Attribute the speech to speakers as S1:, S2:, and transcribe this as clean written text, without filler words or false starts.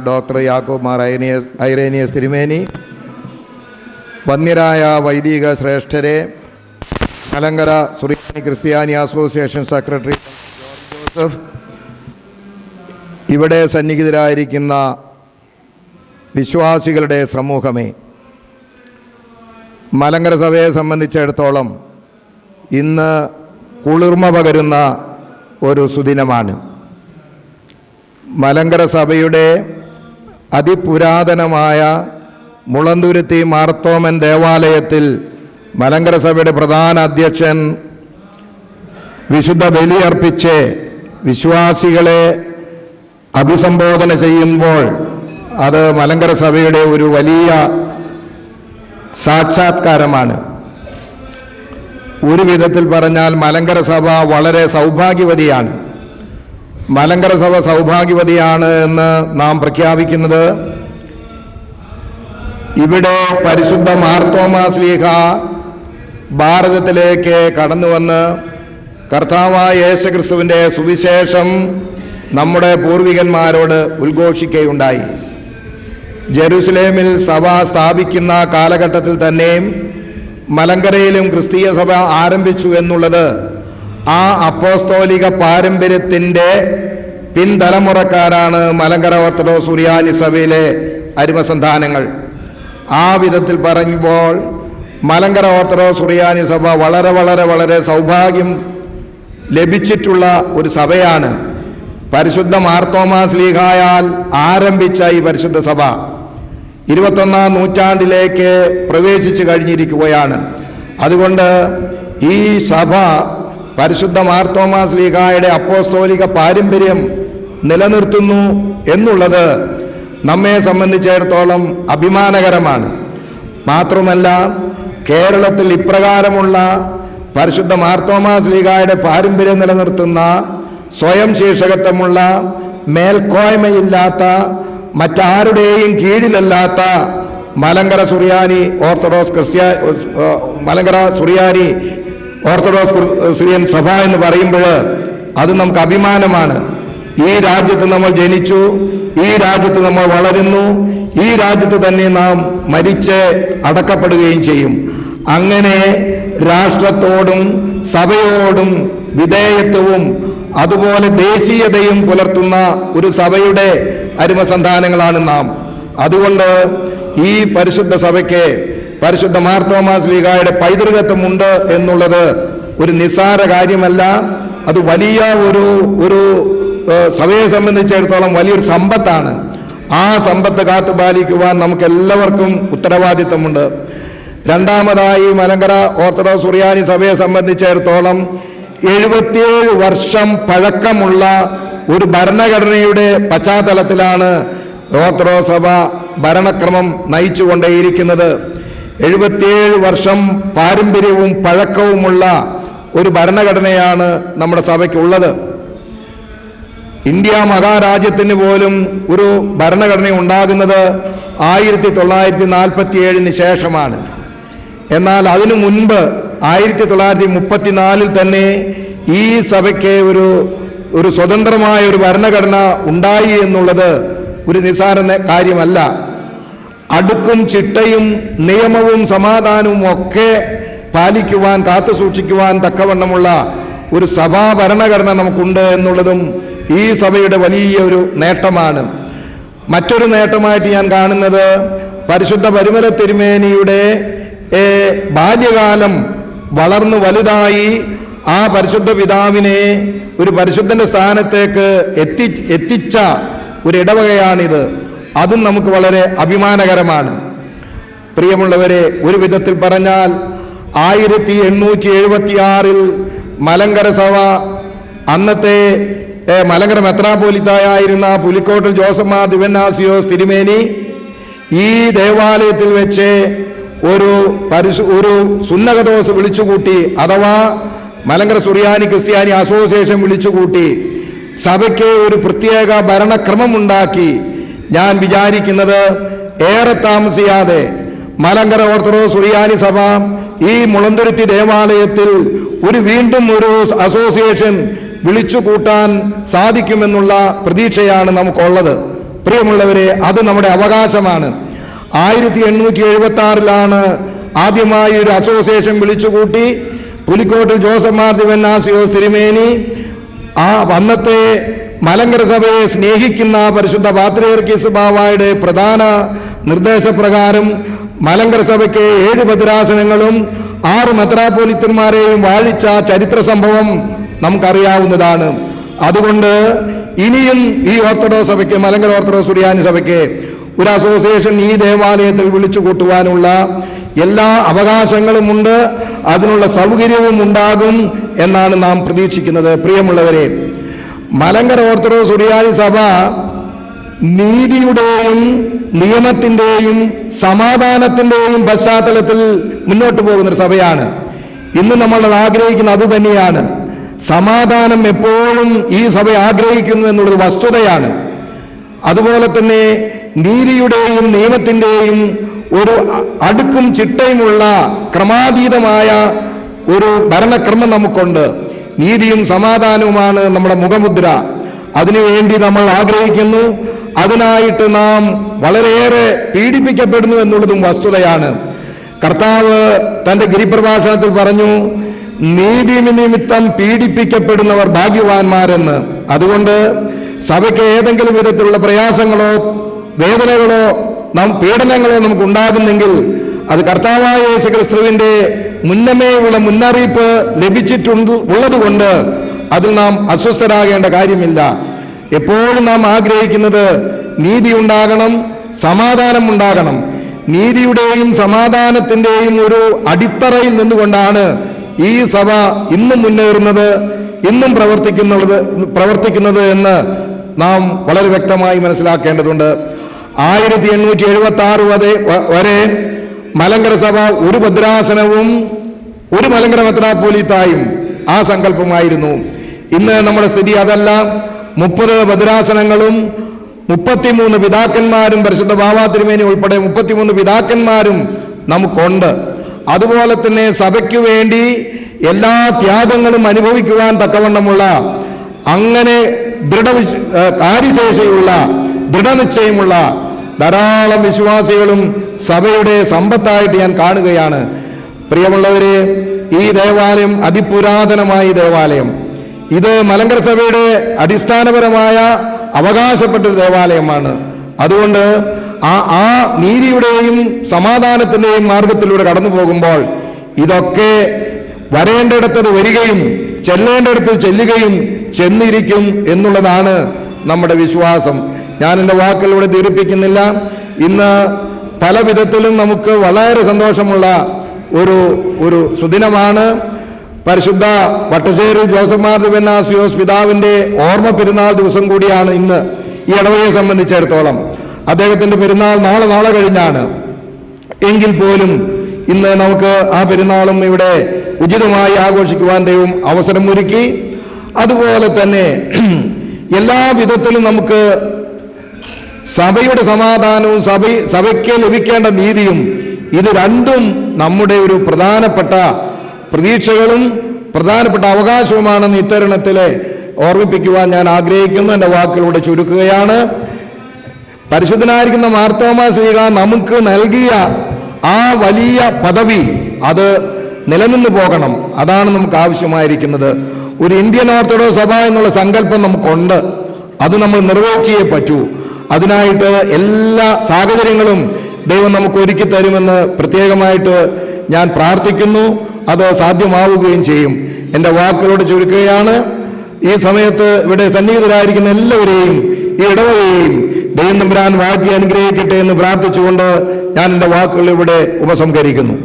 S1: Doctor യാക്കോബ് Mar Irenaeus തിരുമേനി, വന്യരായ വൈദിക ശ്രേഷ്ഠരെ, മലങ്കര സുറിയാനി ക്രിസ്ത്യാനി അസോസിയേഷൻ സെക്രട്ടറി ജോസഫ്, ഇവിടെ സന്നിഹിതരായിരിക്കുന്ന വിശ്വാസികളുടെ സമൂഹമേ, മലങ്കര സഭയെ സംബന്ധിച്ചിടത്തോളം ഇന്ന് കുളിർമ പകരുന്ന ഒരു സുദിനമാണ്. മലങ്കര സഭയുടെ അതിപുരാതനമായ മുളന്തുരുത്തി മാർത്തോമൻ ദേവാലയത്തിൽ മലങ്കര സഭയുടെ പ്രധാന അധ്യക്ഷൻ വിശുദ്ധ ബലിയർപ്പിച്ച് വിശ്വാസികളെ അഭിസംബോധന ചെയ്യുമ്പോൾ അത് മലങ്കര സഭയുടെ ഒരു വലിയ സാക്ഷാത്കാരമാണ്. ഒരു വിധത്തിൽ പറഞ്ഞാൽ മലങ്കര സഭ വളരെ സൗഭാഗ്യവതിയാണ്. മലങ്കര സഭ സൗഭാഗ്യവതിയാണ് എന്ന് നാം പ്രഖ്യാപിക്കുന്നത് ഇവിടെ പരിശുദ്ധ മാർത്തോമാ ശ്ലീഹ ഭാരതത്തിലേക്ക് കടന്നു വന്ന് കർത്താവായ യേശുക്രിസ്തുവിൻ്റെ സുവിശേഷം നമ്മുടെ പൂർവികന്മാരോട് ഉദ്ഘോഷിക്കുകയുണ്ടായി. ജെറുസലേമിൽ സഭ സ്ഥാപിക്കുന്ന കാലഘട്ടത്തിൽ തന്നെ മലങ്കരയിലും ക്രിസ്തീയ സഭ ആരംഭിച്ചു എന്നുള്ളത് ആ അപ്പോസ്തോലിക പാരമ്പര്യത്തിൻ്റെ പിൻതലമുറക്കാരാണ് മലങ്കര ഓർത്തഡോക്സ് സുറിയാനി സഭയിലെ അരുമസന്താനങ്ങൾ. ആ വിധത്തിൽ പറയുമ്പോൾ മലങ്കര ഓർത്തഡോക്സ് സുറിയാനി സഭ വളരെ വളരെ വളരെ സൗഭാഗ്യം ലഭിച്ചിട്ടുള്ള ഒരു സഭയാണ്. പരിശുദ്ധ മാർത്തോമാ ശ്ലീഹായാൽ ആരംഭിച്ച ഈ പരിശുദ്ധ സഭ 21-ാം നൂറ്റാണ്ടിലേക്ക് പ്രവേശിച്ചു കഴിഞ്ഞിരിക്കുകയാണ്. അതുകൊണ്ട് ഈ സഭ പരിശുദ്ധ മാർത്തോമാ ശ്ലീഹായുടെ അപ്പോസ്തോലിക പാരമ്പര്യം നിലനിർത്തുന്നു എന്നുള്ളത് നമ്മെ സംബന്ധിച്ചിടത്തോളം അഭിമാനകരമാണ്. മാത്രമല്ല, കേരളത്തിൽ ഇപ്രകാരമുള്ള പരിശുദ്ധ മാർത്തോമാ ശ്ലീഹായുടെ പാരമ്പര്യം നിലനിർത്തുന്ന സ്വയം ശീർഷകത്വമുള്ള മേൽക്കോയ്മയില്ലാത്ത മറ്റാരുടെയും കീഴിലല്ലാത്ത മലങ്കര സുറിയാനി ഓർത്തഡോക്സ് മലങ്കര സുറിയാനി ഓർത്തഡോക്സ് സിറിയൻ സഭ എന്ന് പറയുമ്പോൾ അത് നമുക്ക് അഭിമാനമാണ്. ഈ രാജ്യത്ത് നമ്മൾ ജനിച്ചു, ഈ രാജ്യത്ത് നമ്മൾ വളരുന്നു, ഈ രാജ്യത്ത് തന്നെ നാം മരിച്ച് അടക്കപ്പെടുകയും ചെയ്യും. അങ്ങനെ രാഷ്ട്രത്തോടും സഭയോടും വിധേയത്വവും അതുപോലെ ദേശീയതയും പുലർത്തുന്ന ഒരു സഭയുടെ അരുമസന്താനങ്ങളാണ് നാം. അതുകൊണ്ട് ഈ പരിശുദ്ധ സഭയ്ക്ക് പരിശുദ്ധ മാർത്തോമാ ശ്ലീഹായുടെ പൈതൃകത്വമുണ്ട് എന്നുള്ളത് ഒരു നിസ്സാര കാര്യമല്ല. അത് വലിയ ഒരു സഭയെ സംബന്ധിച്ചിടത്തോളം വലിയൊരു സമ്പത്താണ്. ആ സമ്പത്ത് കാത്തുപാലിക്കുവാൻ നമുക്ക് എല്ലാവർക്കും ഉത്തരവാദിത്തമുണ്ട്. രണ്ടാമതായി മലങ്കര ഓർത്തഡോക്സ് സുറിയാനി സഭയെ സംബന്ധിച്ചിടത്തോളം 77 വർഷം പഴക്കമുള്ള ഒരു ഭരണഘടനയുടെ പശ്ചാത്തലത്തിലാണ് ഓർത്തഡോക്സ് സഭ ഭരണക്രമം നയിച്ചുകൊണ്ടേയിരിക്കുന്നത്. 77 വർഷം പാരമ്പര്യവും പഴക്കവുമുള്ള ഒരു ഭരണഘടനയാണ് നമ്മുടെ സഭയ്ക്കുള്ളത്. ഇന്ത്യ മഹാരാജ്യത്തിന് പോലും ഒരു ഭരണഘടന ഉണ്ടാകുന്നത് 1947 ശേഷമാണ്. എന്നാൽ അതിനു മുൻപ് 1934 തന്നെ ഈ സഭയ്ക്ക് ഒരു സ്വതന്ത്രമായ ഒരു ഭരണഘടന ഉണ്ടായി എന്നുള്ളത് ഒരു നിസ്സാര കാര്യമല്ല. അടുക്കും ചിട്ടയും നിയമവും സമാധാനവും ഒക്കെ പാലിക്കുവാൻ കാത്തു സൂക്ഷിക്കുവാൻ തക്കവണ്ണമുള്ള ഒരു സഭാ ഭരണഘടന നമുക്കുണ്ട് എന്നുള്ളതും ഈ സഭയുടെ വലിയ ഒരു നേട്ടമാണ്. മറ്റൊരു നേട്ടമായിട്ട് ഞാൻ കാണുന്നത് പരിശുദ്ധ പരിമല തിരുമേനിയുടെ ബാല്യകാലം വളർന്നു വലുതായി ആ പരിശുദ്ധ പിതാവിനെ ഒരു പരിശുദ്ധന്റെ സ്ഥാനത്തേക്ക് എത്തിച്ച ഒരു ഇടവകയാണിത്. അതും നമുക്ക് വളരെ അഭിമാനകരമാണ്. പ്രിയമുള്ളവരെ, ഒരു വിധത്തിൽ പറഞ്ഞാൽ 1876 മലങ്കര സഭ അന്നത്തെ മലങ്കര മെത്രാപ്പോലിത്തായിരുന്ന പുലിക്കോട്ടിൽ ജോസഫ് മാർ ദിവന്നാസിയോസ് തിരുമേനി ഈ ദേവാലയത്തിൽ വെച്ച് ഒരു സുന്നകദോസ് വിളിച്ചുകൂട്ടി, അഥവാ മലങ്കര സുറിയാനി ക്രിസ്ത്യാനി അസോസിയേഷൻ വിളിച്ചുകൂട്ടി സഭയ്ക്ക് ഒരു പ്രത്യേക ഭരണക്രമം ഉണ്ടാക്കി. ഞാൻ വിചാരിക്കുന്നത് ഏറെ താമസിയാതെ മലങ്കര ഓർത്തഡോക്സ് സുറിയാനി സഭ ഈ മുളന്തുരുത്തി ദേവാലയത്തിൽ വീണ്ടും ഒരു അസോസിയേഷൻ വിളിച്ചു കൂട്ടാൻ സാധിക്കുമെന്നുള്ള പ്രതീക്ഷയാണ് നമുക്കുള്ളത്. പ്രിയമുള്ളവരെ, അത് നമ്മുടെ അവകാശമാണ്. 1876 ആദ്യമായി ഒരു അസോസിയേഷൻ വിളിച്ചുകൂട്ടി. പുലിക്കോട്ടിൽ ജോസഫ് മാർ ദിവന്നാസിയോസ് തിരുമേനി അന്നത്തെ മലങ്കര സഭയെ സ്നേഹിക്കുന്ന പരിശുദ്ധ പാത്രിയർക്കീസ് ബാവായുടെ പ്രധാന നിർദ്ദേശപ്രകാരം മലങ്കര സഭയ്ക്ക് 7 ഭദ്രാസനങ്ങളും 6 മെത്രാപ്പോലിത്തന്മാരെയും വാഴിച്ച ചരിത്ര സംഭവം നമുക്കറിയാവുന്നതാണ്. അതുകൊണ്ട് ഇനിയും ഈ ഓർത്തഡോക്സ് സഭയ്ക്ക്, മലങ്കര ഓർത്തഡോക്സ് സുറിയാനി സഭയ്ക്ക് ഒരു അസോസിയേഷൻ ഈ ദേവാലയത്തിൽ വിളിച്ചു കൂട്ടുവാനുള്ള എല്ലാ അവകാശങ്ങളുമുണ്ട്, അതിനുള്ള സൗകര്യവും ഉണ്ടാകും എന്നാണ് നാം പ്രതീക്ഷിക്കുന്നത്. പ്രിയമുള്ളവരെ, മലങ്കര ഓർത്തഡോക്സ് സുറിയാനി സഭ നീതിയുടെയും നിയമത്തിൻ്റെയും സമാധാനത്തിൻ്റെയും പശ്ചാത്തലത്തിൽ മുന്നോട്ട് പോകുന്നൊരു സഭയാണ്. ഇന്ന് നമ്മൾ ആഗ്രഹിക്കുന്ന അതുതന്നെയാണ്. സമാധാനം എപ്പോഴും ഈ സഭ ആഗ്രഹിക്കുന്നു എന്നുള്ളത് വസ്തുതയാണ്. അതുപോലെ തന്നെ നീതിയുടെയും നിയമത്തിൻ്റെയും ഒരു അടുക്കും ചിട്ടയുമുള്ള ക്രമാതീതമായ ഒരു ഭരണക്രമം നമുക്കുണ്ട്. നീതിയും സമാധാനവുമാണ് നമ്മുടെ മുഖമുദ്ര. അതിനുവേണ്ടി നമ്മൾ ആഗ്രഹിക്കുന്നു. അതിനായിട്ട് നാം വളരെയേറെ പീഡിപ്പിക്കപ്പെടുന്നു എന്നുള്ളതും വസ്തുതയാണ്. കർത്താവ് തൻ്റെ ഗിരിപ്രഭാഷണത്തിൽ പറഞ്ഞു, നീതി നിമിത്തം പീഡിപ്പിക്കപ്പെടുന്നവർ ഭാഗ്യവാന്മാരെന്ന്. അതുകൊണ്ട് സഭയ്ക്ക് ഏതെങ്കിലും വിധത്തിലുള്ള പ്രയാസങ്ങളോ വേദനകളോ പീഡനങ്ങളോ നമുക്ക് ഉണ്ടാകുന്നെങ്കിൽ അത് കർത്താവായ യേശുക്രിസ്തുവിന്റെ മുന്നമേയുള്ള മുന്നറിയിപ്പ് ഉള്ളതുകൊണ്ട് അതിൽ നാം അസ്വസ്ഥരാകേണ്ട കാര്യമില്ല. എപ്പോഴും നാം ആഗ്രഹിക്കുന്നത് നീതി ഉണ്ടാകണം, സമാധാനം ഉണ്ടാകണം. നീതിയുടെയും സമാധാനത്തിൻ്റെയും ഒരു അടിത്തറയിൽ നിന്നുകൊണ്ടാണ് ഈ സഭ ഇന്നും മുന്നേറുന്നത്, ഇന്നും പ്രവർത്തിക്കുന്നത് എന്ന് നാം വളരെ വ്യക്തമായി മനസ്സിലാക്കേണ്ടതുണ്ട്. 1876 വരെ മലങ്കര സഭ ഒരു ഭദ്രാസനവും ഒരു മലങ്കര മെത്രാപ്പോലീത്തായും ആ സങ്കല്പമായിരുന്നു. ഇന്ന് നമ്മുടെ സ്ഥിതി അതല്ല. 30 ഭദ്രാസനങ്ങളും 33 പിതാക്കന്മാരും, പരിശുദ്ധ ബാവാ തിരുമേനി ഉൾപ്പെടെ 33 പിതാക്കന്മാരും നമുക്കുണ്ട്. അതുപോലെ തന്നെ സഭയ്ക്ക് വേണ്ടി എല്ലാ ത്യാഗങ്ങളും അനുഭവിക്കുവാൻ തക്കവണ്ണമുള്ള അങ്ങനെ കാര്യശേഷിയുള്ള ദൃഢനിശ്ചയമുള്ള ധാരാളം വിശ്വാസികളും സഭയുടെ സമ്പത്തായിട്ട് ഞാൻ കാണുകയാണ്. പ്രിയമുള്ളവരെ, ഈ ദേവാലയം അതിപുരാതനമായ ദേവാലയം. ഇത് മലങ്കര സഭയുടെ അടിസ്ഥാനപരമായ അവകാശപ്പെട്ടൊരു ദേവാലയമാണ്. അതുകൊണ്ട് ആ നീതിയുടെയും സമാധാനത്തിൻ്റെയും മാർഗത്തിലൂടെ കടന്നു പോകുമ്പോൾ ഇതൊക്കെ വരേണ്ടിടത്തത് വരികയും ചെല്ലേണ്ടിടത്ത് ചെല്ലുകയും ചെന്നിരിക്കും എന്നുള്ളതാണ് നമ്മുടെ വിശ്വാസം. ഞാൻ എൻ്റെ വാക്കുകളിലൂടെ ദീർഘിപ്പിക്കുന്നില്ല. ഇന്ന് പല വിധത്തിലും നമുക്ക് വളരെ സന്തോഷമുള്ള ഒരു സുദിനമാണ്. പരിശുദ്ധ വട്ടശ്ശേരി ജോസഫ് മാർ ദിവന്നാസിയോസ് പിതാവിൻ്റെ ഓർമ്മ പെരുന്നാൾ ദിവസം കൂടിയാണ് ഇന്ന് ഈ ഇടവകയെ സംബന്ധിച്ചിടത്തോളം. അദ്ദേഹത്തിൻ്റെ പെരുന്നാൾ നാളെ കഴിഞ്ഞാണ്. എങ്കിൽ പോലും ഇന്ന് നമുക്ക് ആ പെരുന്നാളും ഇവിടെ ഉചിതമായി ആഘോഷിക്കുവാൻ ദൈവം അവസരമൊരുക്കി. അതുപോലെ തന്നെ എല്ലാ വിധത്തിലും നമുക്ക് സഭയുടെ സമാധാനവും സഭയ്ക്ക് ലഭിക്കേണ്ട നീതിയും ഇത് രണ്ടും നമ്മുടെ ഒരു പ്രധാനപ്പെട്ട പ്രതീക്ഷകളും പ്രധാനപ്പെട്ട അവകാശവുമാണെന്ന് ഇത്തരുണത്തിൽ ഓർമ്മിപ്പിക്കുവാൻ ഞാൻ ആഗ്രഹിക്കുന്നു. എൻ്റെ വാക്കുകളിലൂടെ ചുരുക്കുകയാണ്. പരിശുദ്ധനായിരിക്കുന്ന മാർത്തോമാ ശ്ലീഹ നമുക്ക് നൽകിയ ആ വലിയ പദവി അത് നിലനിന്നു പോകണം. അതാണ് നമുക്ക് ആവശ്യമായിരിക്കുന്നത്. ഒരു ഇന്ത്യൻ ഓർത്തഡോക്സ് സഭ എന്നുള്ള സങ്കല്പം നമുക്കുണ്ട്. അത് നമ്മൾ നിറവേറ്റിയേ പറ്റൂ. അതിനായിട്ട് എല്ലാ സാഹചര്യങ്ങളും ദൈവം നമുക്ക് ഒരുക്കി തരുമെന്ന് പ്രത്യേകമായിട്ട് ഞാൻ പ്രാർത്ഥിക്കുന്നു. അത് സാധ്യമാവുകയും ചെയ്യും. എൻ്റെ വാക്കുകളോട് ചുരുക്കുകയാണ്. ഈ സമയത്ത് ഇവിടെ സന്നിഹിതരായിരിക്കുന്ന എല്ലാവരെയും ഈ ഇടവകയെയും ദൈവം തമ്പുരാൻ വാഴ്ത്തി അനുഗ്രഹിക്കട്ടെ എന്ന് പ്രാർത്ഥിച്ചുകൊണ്ട് ഞാൻ എൻ്റെ വാക്കുകൾ ഇവിടെ ഉപസംഹരിക്കുന്നു.